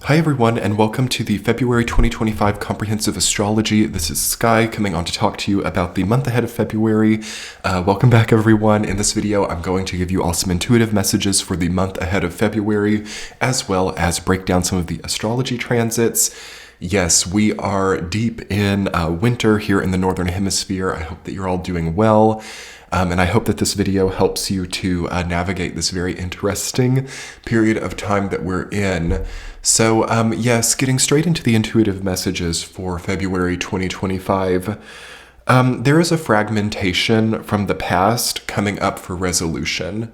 Hi everyone, and welcome to the February 2025 Comprehensive Astrology. This is Sky coming on to talk to you about the month ahead of February. Welcome back everyone. In this video, I'm going to give you all some intuitive messages for the month ahead of February, as well as break down some of the astrology transits. Yes, we are deep in winter here in the Northern Hemisphere. I hope that you're all doing well. And I hope that this video helps you to navigate this very interesting period of time that we're in. So yes, getting straight into the intuitive messages for February 2025. There is a fragmentation from the past coming up for resolution.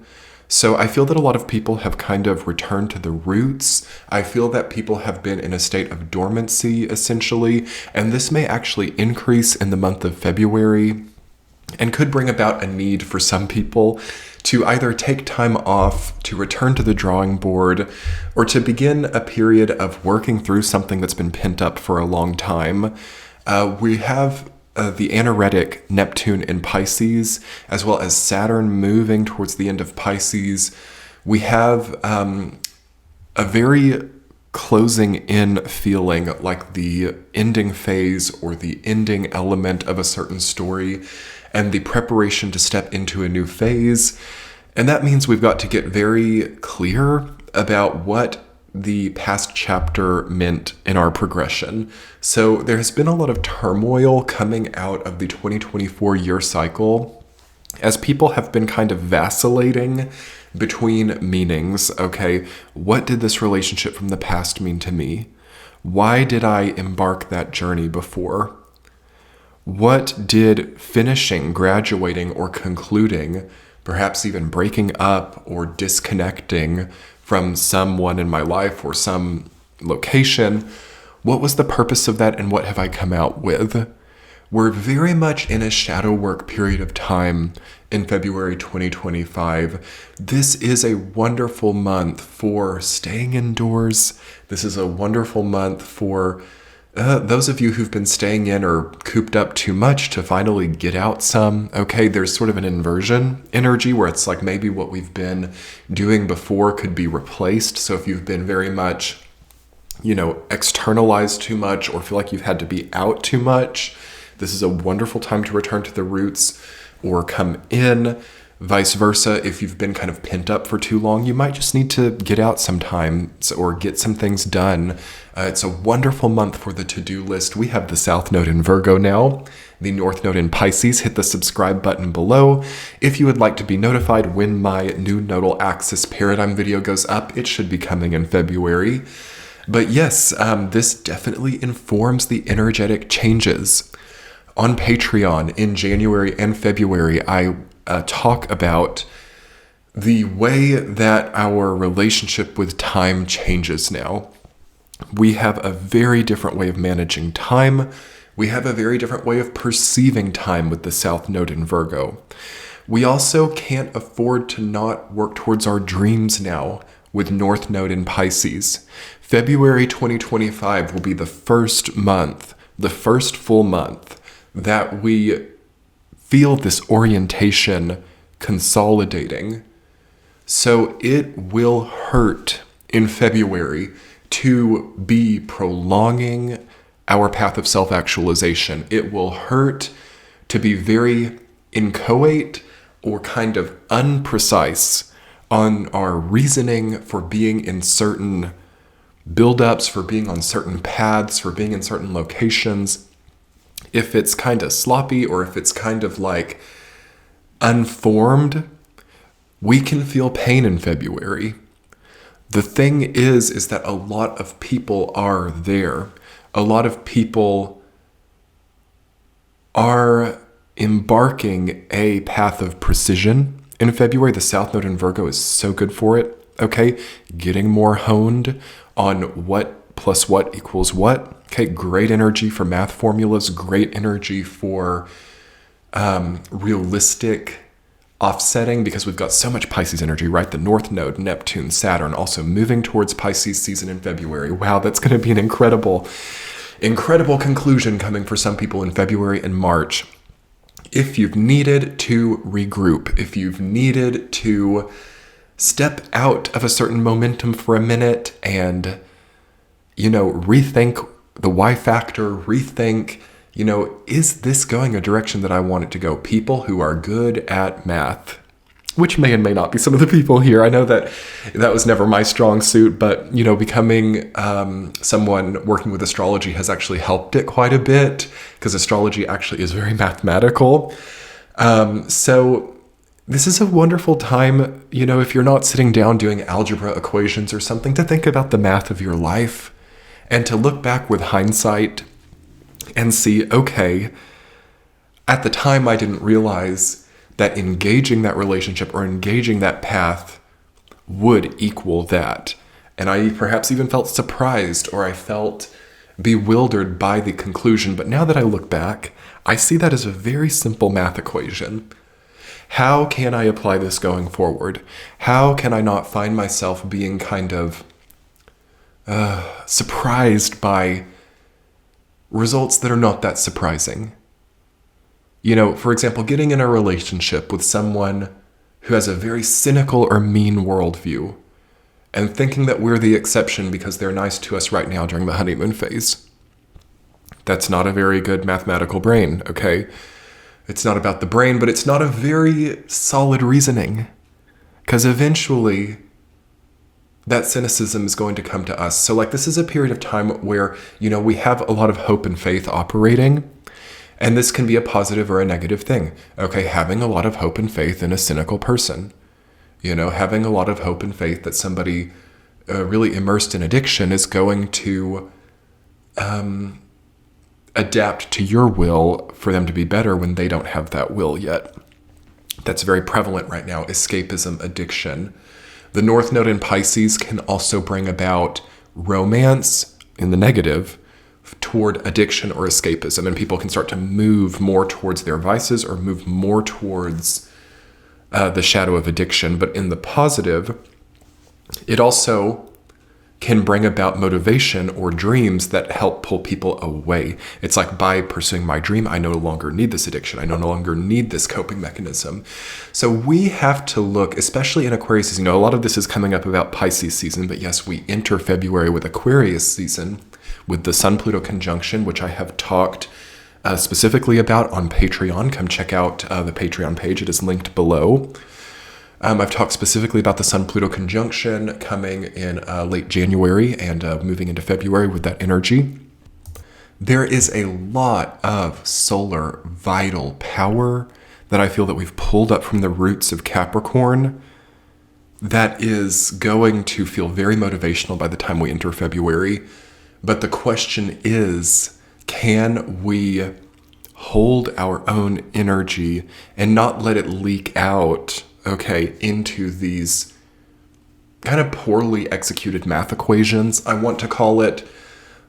So I feel that a lot of people have kind of returned to the roots. I feel that people have been in a state of dormancy, essentially, and this may actually increase in the month of February and could bring about a need for some people to either take time off, to return to the drawing board, or to begin a period of working through something that's been pent up for a long time. We have the anaretic Neptune in Pisces, as well as Saturn moving towards the end of Pisces. We have a very closing in feeling, like the ending phase or the ending element of a certain story, and the preparation to step into a new phase. And that means we've got to get very clear about what the past chapter meant in our progression. So there has been a lot of turmoil coming out of the 2024 year cycle, as people have been kind of vacillating between meanings. Okay, what did this relationship from the past mean to me? Why did I embark that journey before? What did finishing, graduating, or concluding, perhaps even breaking up or disconnecting from someone in my life or some location, what was the purpose of that and what have I come out with? We're very much in a shadow work period of time in February 2025. This is a wonderful month for staying indoors. This is a wonderful month for those of you who've been staying in or cooped up too much to finally get out some. Okay, there's sort of an inversion energy where it's like maybe what we've been doing before could be replaced. So if you've been very much, externalized too much or feel like you've had to be out too much, this is a wonderful time to return to the roots or come in. Vice versa, if you've been kind of pent up for too long, you might just need to get out sometimes or get some things done. It's a wonderful month for the to-do list. We have the South Node in Virgo now, the North Node in Pisces. Hit the subscribe button below if you would like to be notified when my new nodal axis paradigm video goes up. It should be coming in February. But yes, this definitely informs the energetic changes. On Patreon in January and February, I talk about the way that our relationship with time changes now. We have a very different way of managing time. We have a very different way of perceiving time with the South Node in Virgo. We also can't afford to not work towards our dreams now with North Node in Pisces. February 2025 will be the first month, the first full month that we feel this orientation consolidating. So it will hurt in February to be prolonging our path of self-actualization. It will hurt to be very inchoate or kind of unprecise on our reasoning for being in certain buildups, for being on certain paths, for being in certain locations. If it's kind of sloppy or if it's kind of like unformed, we can feel pain in February. The thing is that a lot of people are there. A lot of people are embarking a path of precision in February. The South Node in Virgo is so good for it. Okay, getting more honed on what plus what equals what. Okay, great energy for math formulas, great energy for realistic offsetting, because we've got so much Pisces energy, right? The North Node, Neptune, Saturn, also moving towards Pisces season in February. Wow, that's going to be an incredible conclusion coming for some people in February and March. If you've needed to regroup, if you've needed to step out of a certain momentum for a minute and rethink the why factor, rethink, is this going a direction that I want it to go? People who are good at math, which may and may not be some of the people here. I know that was never my strong suit, but, becoming someone working with astrology has actually helped it quite a bit, because astrology actually is very mathematical. So this is a wonderful time, if you're not sitting down doing algebra equations or something, to think about the math of your life and to look back with hindsight and see, okay, at the time I didn't realize that engaging that relationship or engaging that path would equal that. And I perhaps even felt surprised, or I felt bewildered by the conclusion. But now that I look back, I see that as a very simple math equation. How can I apply this going forward? How can I not find myself being kind of surprised by results that are not that surprising? For example, getting in a relationship with someone who has a very cynical or mean worldview and thinking that we're the exception because they're nice to us right now during the honeymoon phase. That's not a very good mathematical brain, okay? It's not about the brain, but it's not a very solid reasoning, because eventually that cynicism is going to come to us. So this is a period of time where, we have a lot of hope and faith operating. And this can be a positive or a negative thing. Okay, having a lot of hope and faith in a cynical person. Having a lot of hope and faith that somebody really immersed in addiction is going to adapt to your will for them to be better when they don't have that will yet. That's very prevalent right now, escapism, addiction. The North Node in Pisces can also bring about romance in the negative toward addiction or escapism, and people can start to move more towards their vices or move more towards the shadow of addiction. But in the positive, it also can bring about motivation or dreams that help pull people away. It's like, by pursuing my dream, I no longer need this addiction. I no longer need this coping mechanism. So we have to look, especially in Aquarius season. A lot of this is coming up about Pisces season, but yes, we enter February with Aquarius season, with the Sun-Pluto conjunction, which I have talked specifically about on Patreon. Come check out the Patreon page. It is linked below. I've talked specifically about the Sun-Pluto conjunction coming in late January and moving into February with that energy. There is a lot of solar vital power that I feel that we've pulled up from the roots of Capricorn that is going to feel very motivational by the time we enter February. But the question is, can we hold our own energy and not let it leak out, into these kind of poorly executed math equations, I want to call it.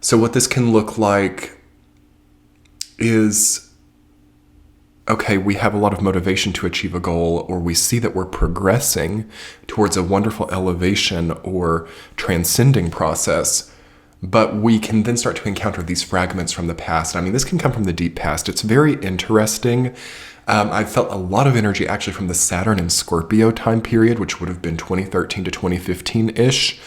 So what this can look like is, we have a lot of motivation to achieve a goal, or we see that we're progressing towards a wonderful elevation or transcending process, but we can then start to encounter these fragments from the past. I mean, this can come from the deep past. It's very interesting. I felt a lot of energy actually from the Saturn and Scorpio time period, which would have been 2013 to 2015-ish.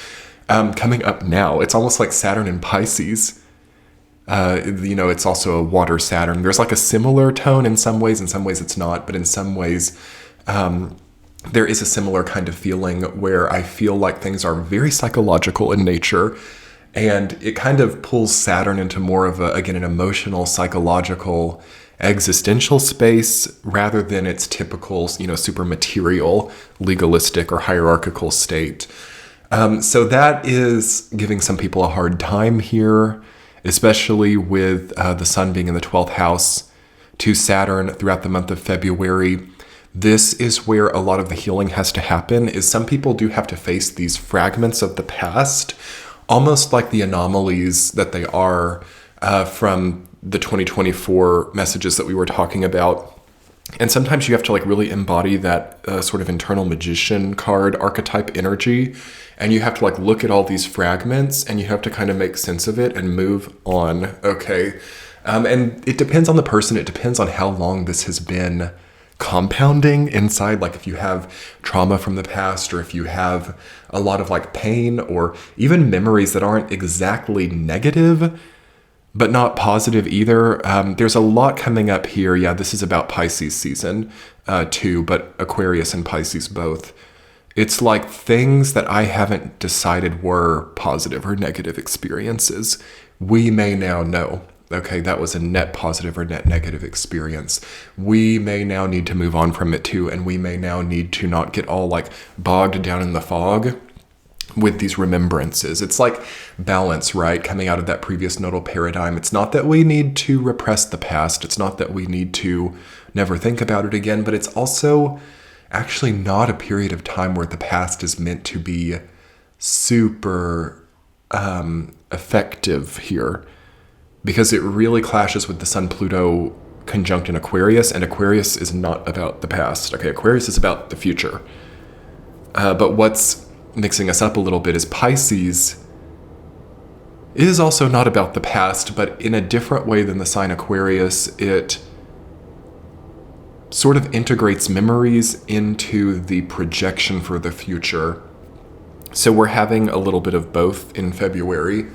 Coming up now, it's almost like Saturn and Pisces. It's also a water Saturn. There's like a similar tone in some ways it's not, but in some ways there is a similar kind of feeling where I feel like things are very psychological in nature, and it kind of pulls Saturn into more of an emotional, psychological, existential space rather than its typical, super material, legalistic, or hierarchical state. So that is giving some people a hard time here, especially with the sun being in the 12th house to Saturn throughout the month of February. This is where a lot of the healing has to happen, is some people do have to face these fragments of the past, almost like the anomalies that they are from the 2024 messages that we were talking about. And sometimes you have to really embody that sort of internal magician card archetype energy. And you have to look at all these fragments and you have to kind of make sense of it and move on. And it depends on the person. It depends on how long this has been compounding inside. Like if you have trauma from the past, or if you have a lot of like pain or even memories that aren't exactly negative, but not positive either. There's a lot coming up here. Yeah, this is about Pisces season too, but Aquarius and Pisces both. It's like things that I haven't decided were positive or negative experiences. We may now know, okay, that was a net positive or net negative experience. We may now need to move on from it too, and we may now need to not get all like bogged down in the fog with these remembrances. It's like balance, right? Coming out of that previous nodal paradigm. It's not that we need to repress the past. It's not that we need to never think about it again, but it's also actually not a period of time where the past is meant to be super effective here, because it really clashes with the Sun-Pluto conjunct in Aquarius, and Aquarius is not about the past. Okay, Aquarius is about the future. But what's mixing us up a little bit is Pisces is also not about the past, but in a different way than the sign Aquarius. It sort of integrates memories into the projection for the future. So we're having a little bit of both in February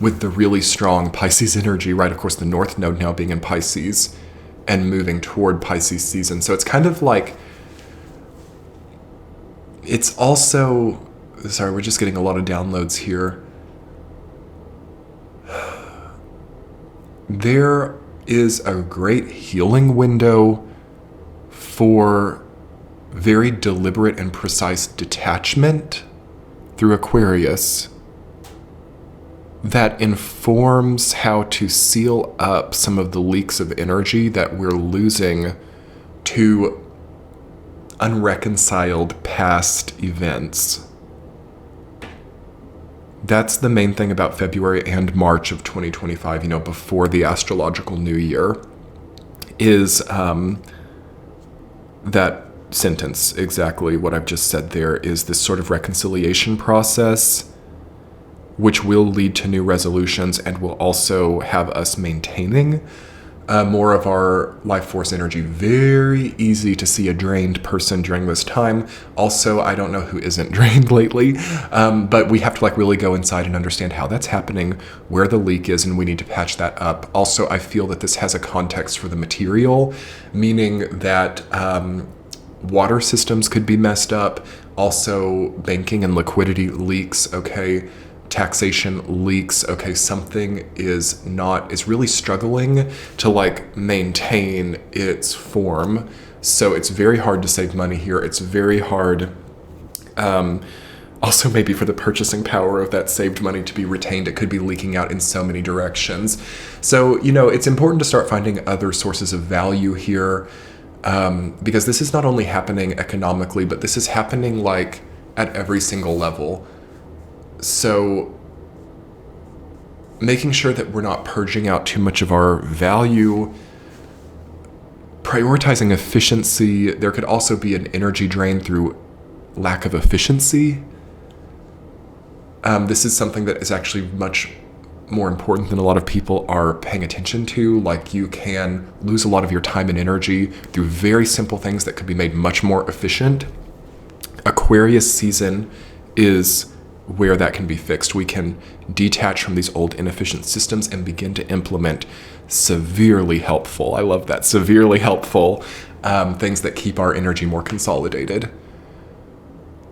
with the really strong Pisces energy, right? Of course, the North Node now being in Pisces and moving toward Pisces season. So it's kind of like, it's also, sorry, we're just getting a lot of downloads here. There is a great healing window for very deliberate and precise detachment through Aquarius that informs how to seal up some of the leaks of energy that we're losing to unreconciled past events. That's the main thing about February and March of 2025, before the astrological new year, is that sentence, exactly what I've just said there, is this sort of reconciliation process, which will lead to new resolutions and will also have us maintaining more of our life force energy. Very easy to see a drained person during this time. Also, I don't know who isn't drained lately, but we have to really go inside and understand how that's happening, where the leak is, and we need to patch that up. Also, I feel that this has a context for the material, meaning that water systems could be messed up. Also, banking and liquidity leaks, okay? Taxation leaks, okay? Something is really struggling to maintain its form. So it's very hard to save money here. It's very hard, also maybe for the purchasing power of that saved money to be retained. It could be leaking out in so many directions. So, it's important to start finding other sources of value here, because this is not only happening economically, but this is happening at every single level. So making sure that we're not purging out too much of our value, prioritizing efficiency. There could also be an energy drain through lack of efficiency. This is something that is actually much more important than a lot of people are paying attention to. You can lose a lot of your time and energy through very simple things that could be made much more efficient. Aquarius season is where that can be fixed. We can detach from these old inefficient systems and begin to implement severely helpful, I love that, severely helpful things that keep our energy more consolidated.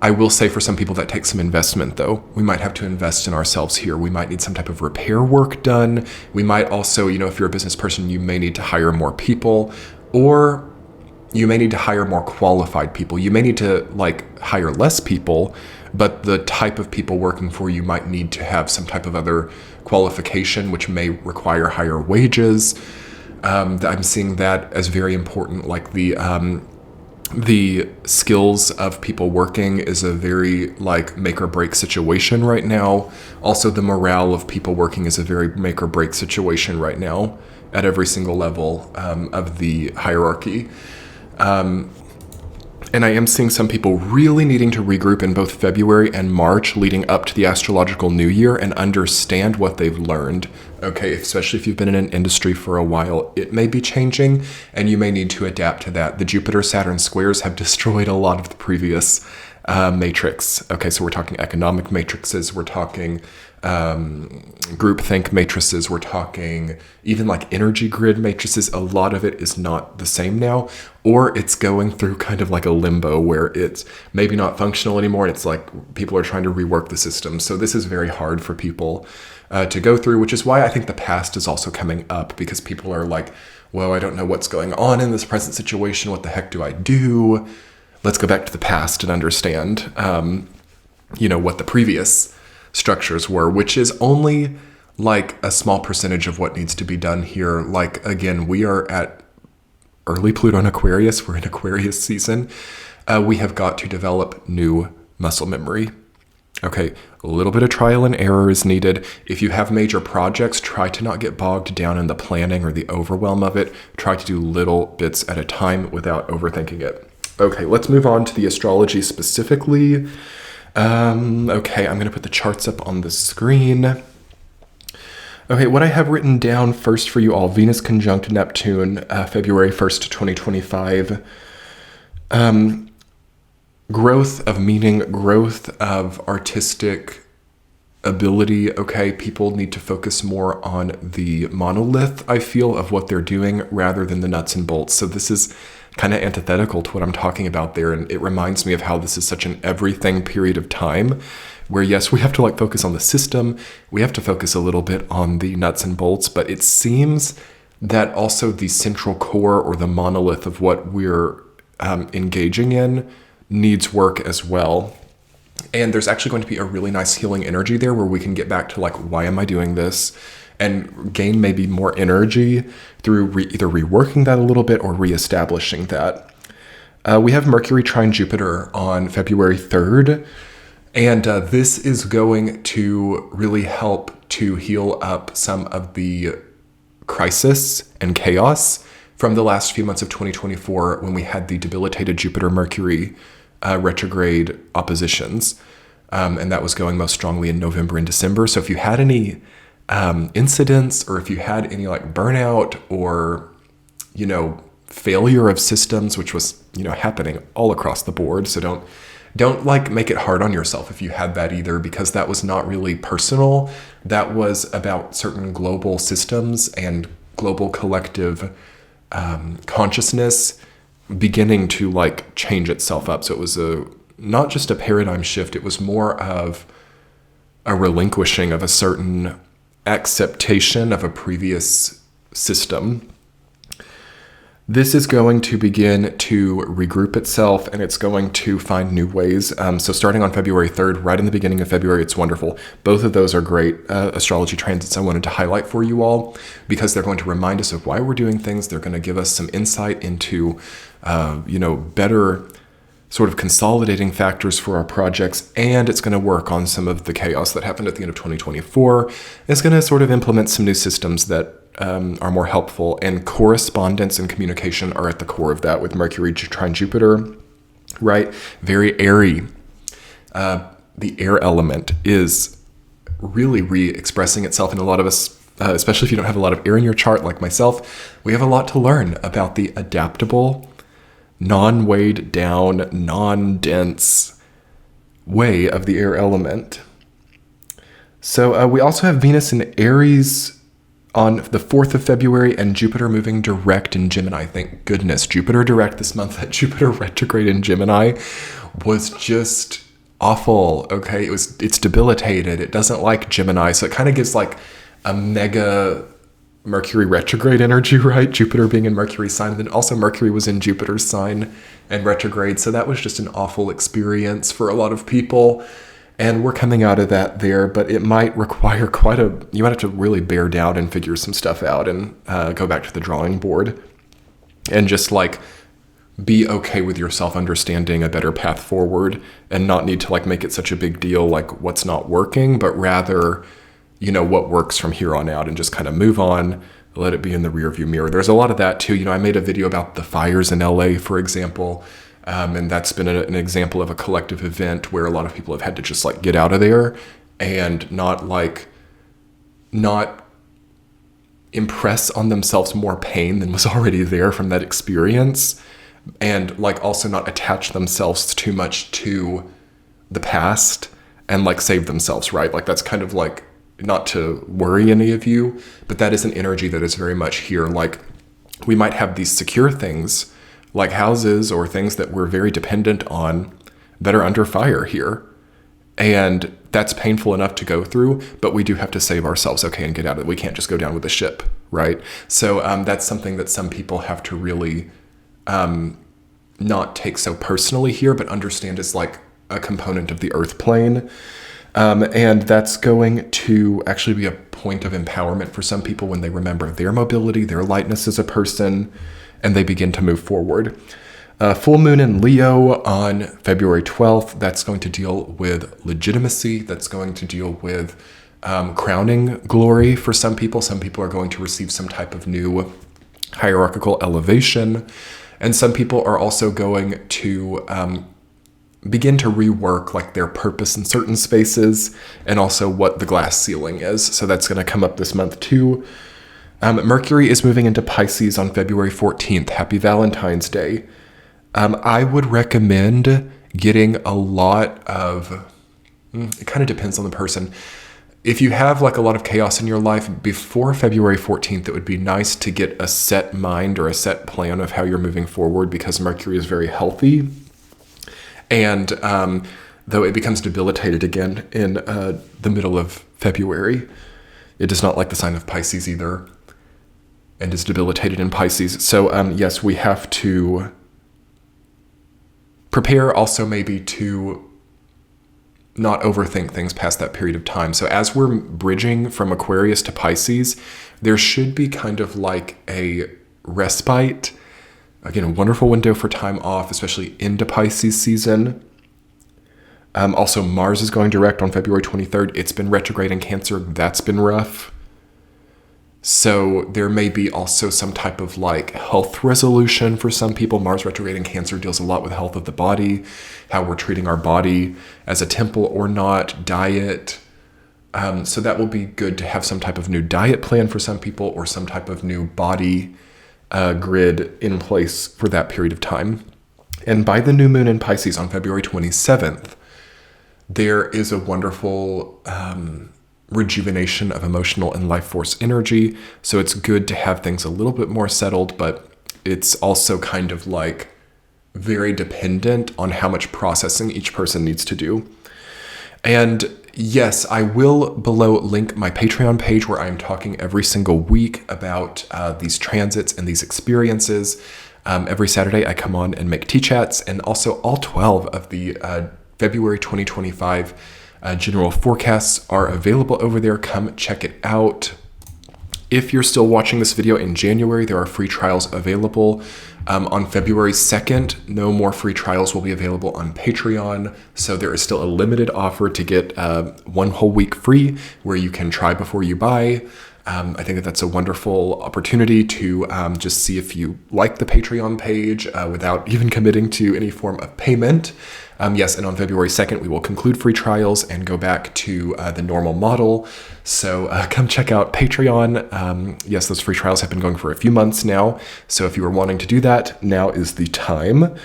I will say for some people that takes some investment though. We might have to invest in ourselves here. We might need some type of repair work done. We might also, if you're a business person, you may need to hire more people, or you may need to hire more qualified people. You may need to hire less people, but the type of people working for you might need to have some type of other qualification, which may require higher wages. I'm seeing that as very important. The skills of people working is a very make or break situation right now. Also, the morale of people working is a very make or break situation right now at every single level of the hierarchy. And And I am seeing some people really needing to regroup in both February and March leading up to the astrological new year and understand what they've learned. Okay, especially if you've been in an industry for a while, it may be changing and you may need to adapt to that. The Jupiter-Saturn squares have destroyed a lot of the previous matrix. Okay, so we're talking economic matrices, we're talking groupthink matrices, we're talking even like energy grid matrices. A lot of it is not the same now, or it's going through kind of like a limbo where it's maybe not functional anymore. It's like people are trying to rework the system. So this is very hard for people to go through, which is why I think the past is also coming up, because people are like, well, I don't know what's going on in this present situation. What the heck do I do? Let's go back to the past and understand, what the previous structures were, which is only like a small percentage of what needs to be done here. Like, again, we are at early Pluto in Aquarius. We're in Aquarius season. We have got to develop new muscle memory. Okay, a little bit of trial and error is needed. If you have major projects, try to not get bogged down in the planning or the overwhelm of it. Try to do little bits at a time without overthinking it. Okay, let's move on to the astrology specifically. Okay, I'm going to put the charts up on the screen. Okay, what I have written down first for you all, Venus conjunct Neptune, February 1st, 2025. Growth of meaning, growth of artistic ability. Okay, people need to focus more on the monolith, I feel, of what they're doing rather than the nuts and bolts. So this is kind of antithetical to what I'm talking about there. And it reminds me of how this is such an everything period of time where, yes, we have to like focus on the system. We have to focus a little bit on the nuts and bolts, but it seems that also the central core or the monolith of what we're engaging in needs work as well. And there's actually going to be a really nice healing energy there where we can get back to like, why am I doing this? And gain maybe more energy through either reworking that a little bit or reestablishing that. We have Mercury trine Jupiter on February 3rd. And this is going to really help to heal up some of the crisis and chaos from the last few months of 2024 when we had the debilitated Jupiter-Mercury retrograde oppositions. And that was going most strongly in November and December. So if you had any incidents, or if you had any like burnout or, failure of systems, which was, happening all across the board. So don't like make it hard on yourself if you had that either, because that was not really personal. That was about certain global systems and global collective consciousness beginning to like change itself up. So it was not just a paradigm shift. It was more of a relinquishing of a certain acceptation of a previous system. This is going to begin to regroup itself, and it's going to find new ways. So starting on February 3rd, right in the beginning of February, it's wonderful. Both of those are great astrology transits I wanted to highlight for you all, because they're going to remind us of why we're doing things. They're going to give us some insight into, better sort of consolidating factors for our projects, and it's going to work on some of the chaos that happened at the end of 2024. It's going to sort of implement some new systems that are more helpful, and correspondence and communication are at the core of that with Mercury trine Jupiter, right? Very airy. The air element is really re-expressing itself in a lot of us, especially if you don't have a lot of air in your chart like myself. We have a lot to learn about the adaptable, non-weighed down, non-dense way of the air element. So we also have Venus in Aries on the 4th of February and Jupiter moving direct in Gemini. Thank goodness. Jupiter direct this month. That Jupiter retrograde in Gemini was just awful. Okay, it's debilitated. It doesn't like Gemini, so it kind of gives like a mega Mercury retrograde energy, right? Jupiter being in Mercury's sign, and then also Mercury was in Jupiter's sign and retrograde. So that was just an awful experience for a lot of people. And we're coming out of that there, but it might require you might have to really bear down and figure some stuff out and go back to the drawing board and just like be okay with yourself understanding a better path forward and not need to like make it such a big deal like what's not working, but rather, what works from here on out and just kind of move on, let it be in the rearview mirror. There's a lot of that too. I made a video about the fires in LA, for example. And that's been an example of a collective event where a lot of people have had to just like get out of there and not impress on themselves more pain than was already there from that experience, and like also not attach themselves too much to the past and like save themselves, right? Like that's kind of like, not to worry any of you, but that is an energy that is very much here. Like we might have these secure things like houses or things that we're very dependent on that are under fire here. And that's painful enough to go through, but we do have to save ourselves, okay, and get out of it. We can't just go down with the ship, right? So that's something that some people have to really not take so personally here, but understand is like a component of the earth plane. And that's going to actually be a point of empowerment for some people when they remember their mobility, their lightness as a person, and they begin to move forward. Full moon in Leo on February 12th. That's going to deal with legitimacy. That's going to deal with crowning glory for some people. Some people are going to receive some type of new hierarchical elevation. And some people are also going to begin to rework like their purpose in certain spaces and also what the glass ceiling is. So that's going to come up this month too. Mercury is moving into Pisces on February 14th. Happy Valentine's Day. I would recommend getting a lot of, it kind of depends on the person. If you have like a lot of chaos in your life before February 14th, it would be nice to get a set mind or a set plan of how you're moving forward, because Mercury is very healthy. And though it becomes debilitated again in the middle of February, it does not like the sign of Pisces either, and is debilitated in Pisces. So yes, we have to prepare also maybe to not overthink things past that period of time. So as we're bridging from Aquarius to Pisces, there should be kind of like a respite. Again, a wonderful window for time off, especially into Pisces season. Also, Mars is going direct on February 23rd. It's been retrograde in Cancer. That's been rough. So there may be also some type of like health resolution for some people. Mars retrograde in Cancer deals a lot with health of the body, how we're treating our body as a temple or not, diet. So that will be good to have some type of new diet plan for some people, or some type of new body grid in place for that period of time. And by the new moon in Pisces on February 27th, there is a wonderful rejuvenation of emotional and life force energy. So it's good to have things a little bit more settled, but it's also kind of like very dependent on how much processing each person needs to do. And yes, I will below link my Patreon page where I'm talking every single week about these transits and these experiences. Every Saturday I come on and make tea chats, and also all 12 of the February 2025 general forecasts are available over there. Come check it out. If you're still watching this video in January, there are free trials available. On February 2nd, no more free trials will be available on Patreon. So there is still a limited offer to get 1 whole week free where you can try before you buy. I think that that's a wonderful opportunity to just see if you like the Patreon page without even committing to any form of payment. Yes, and on February 2nd, we will conclude free trials and go back to the normal model. So come check out Patreon. Yes, those free trials have been going for a few months now. So if you are wanting to do that, now is the time.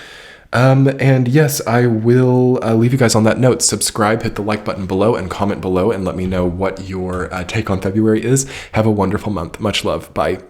And yes, I will leave you guys on that note. Subscribe, hit the like button below, and comment below and let me know what your take on February is. Have a wonderful month. Much love. Bye.